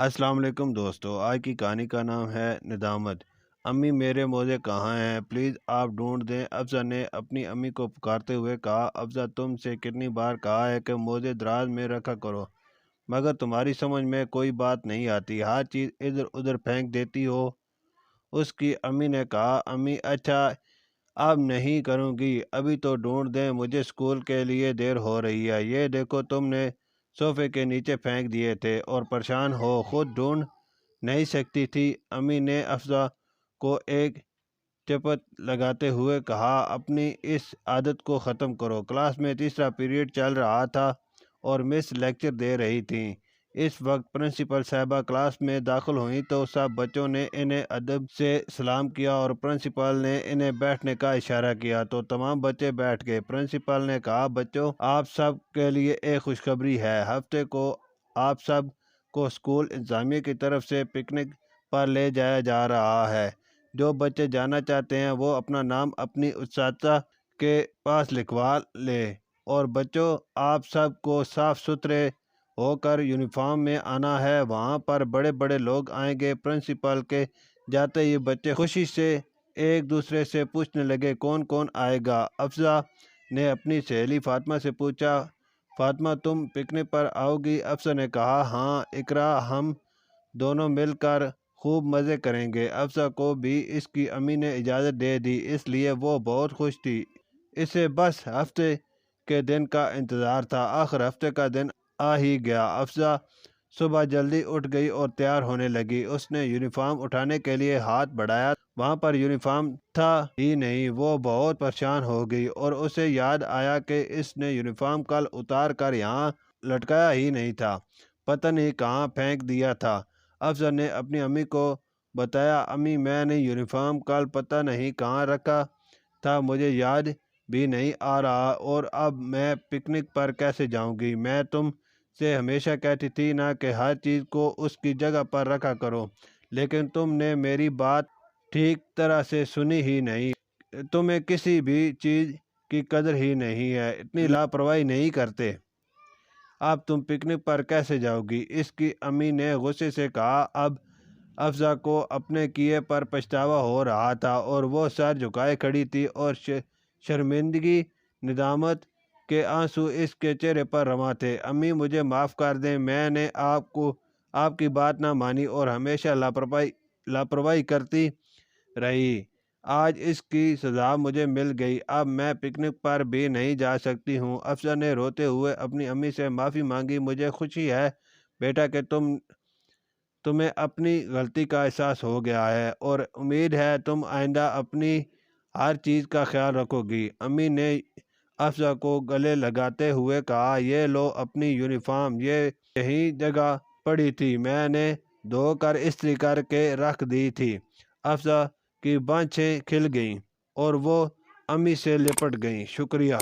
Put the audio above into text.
السلام علیکم دوستو، آج کی کہانی کا نام ہے ندامت۔ امی میرے موزے کہاں ہیں؟ پلیز آپ ڈھونڈ دیں، افضل نے اپنی امی کو پکارتے ہوئے کہا۔ افضل، تم سے کتنی بار کہا ہے کہ موزے دراز میں رکھا کرو، مگر تمہاری سمجھ میں کوئی بات نہیں آتی، ہر چیز ادھر ادھر پھینک دیتی ہو۔ اس کی امی نے کہا، امی اچھا اب نہیں کروں گی، ابھی تو ڈھونڈ دیں، مجھے اسکول کے لیے دیر ہو رہی ہے۔ یہ دیکھو، تم نے صوفے کے نیچے پھینک دیے تھے اور پریشان ہو خود ڈھونڈ نہیں سکتی تھی۔ امی نے افضل کو ایک چپت لگاتے ہوئے کہا، اپنی اس عادت کو ختم کرو۔ کلاس میں تیسرا پیریڈ چل رہا تھا اور مس لیکچر دے رہی تھیں۔ اس وقت پرنسپل صاحبہ کلاس میں داخل ہوئیں تو سب بچوں نے انہیں ادب سے سلام کیا اور پرنسپل نے انہیں بیٹھنے کا اشارہ کیا تو تمام بچے بیٹھ گئے۔ پرنسپل نے کہا، بچوں آپ سب کے لیے ایک خوشخبری ہے، ہفتے کو آپ سب کو اسکول انتظامیہ کی طرف سے پکنک پر لے جایا جا رہا ہے۔ جو بچے جانا چاہتے ہیں وہ اپنا نام اپنی اساتذہ کے پاس لکھوا لیں، اور بچوں آپ سب کو صاف ستھرے ہو کر یونیفارم میں آنا ہے، وہاں پر بڑے بڑے لوگ آئیں گے۔ پرنسپل کے جاتے ہی بچے خوشی سے ایک دوسرے سے پوچھنے لگے، کون کون آئے گا؟ افضل نے اپنی سہیلی فاطمہ سے پوچھا، فاطمہ تم پکنک پر آؤ گی؟ افضل نے کہا، ہاں اقرا، ہم دونوں مل کر خوب مزے کریں گے۔ افضل کو بھی اس کی امی نے اجازت دے دی، اس لیے وہ بہت خوش تھی۔ اسے بس ہفتے کے دن کا انتظار تھا۔ آخر ہفتے کا دن آ ہی گیا۔ افضل صبح جلدی اٹھ گئی اور تیار ہونے لگی۔ اس نے یونیفارم اٹھانے کے لیے ہاتھ بڑھایا، وہاں پر یونیفارم تھا ہی نہیں۔ وہ بہت پریشان ہو گئی اور اسے یاد آیا کہ اس نے یونیفارم کل اتار کر یہاں لٹکایا ہی نہیں تھا، پتہ نہیں کہاں پھینک دیا تھا۔ افضل نے اپنی امی کو بتایا، امی میں نے یونیفارم کل پتہ نہیں کہاں رکھا تھا، مجھے یاد بھی نہیں آ رہا، اور اب میں پکنک پر کیسے جاؤں گی؟ میں تم سے ہمیشہ کہتی تھی نا کہ ہر چیز کو اس کی جگہ پر رکھا کرو، لیکن تم نے میری بات ٹھیک طرح سے سنی ہی نہیں، تمہیں کسی بھی چیز کی قدر ہی نہیں ہے، اتنی لاپرواہی نہیں کرتے۔ اب تم پکنک پر کیسے جاؤ گی؟ اس کی امی نے غصے سے کہا۔ اب افضل کو اپنے کیے پر پچھتاوا ہو رہا تھا اور وہ سر جھکائے کھڑی تھی اور شرمندگی ندامت کے آنسو اس کے چہرے پر رواں تھے۔ امی مجھے معاف کر دیں، میں نے آپ کی بات نہ مانی اور ہمیشہ لاپرواہی کرتی رہی، آج اس کی سزا مجھے مل گئی، اب میں پکنک پر بھی نہیں جا سکتی ہوں۔ افضل نے روتے ہوئے اپنی امی سے معافی مانگی، مجھے خوشی ہے بیٹا کہ تمہیں اپنی غلطی کا احساس ہو گیا ہے، اور امید ہے تم آئندہ اپنی ہر چیز کا خیال رکھو گی۔ امی نے افضل کو گلے لگاتے ہوئے کہا، یہ لو اپنی یونیفارم، یہ یہی جگہ پڑی تھی، میں نے دھو کر استری کر کے رکھ دی تھی۔ افضل کی بانچھیں کھل گئیں اور وہ امی سے لپٹ گئی۔ شکریہ۔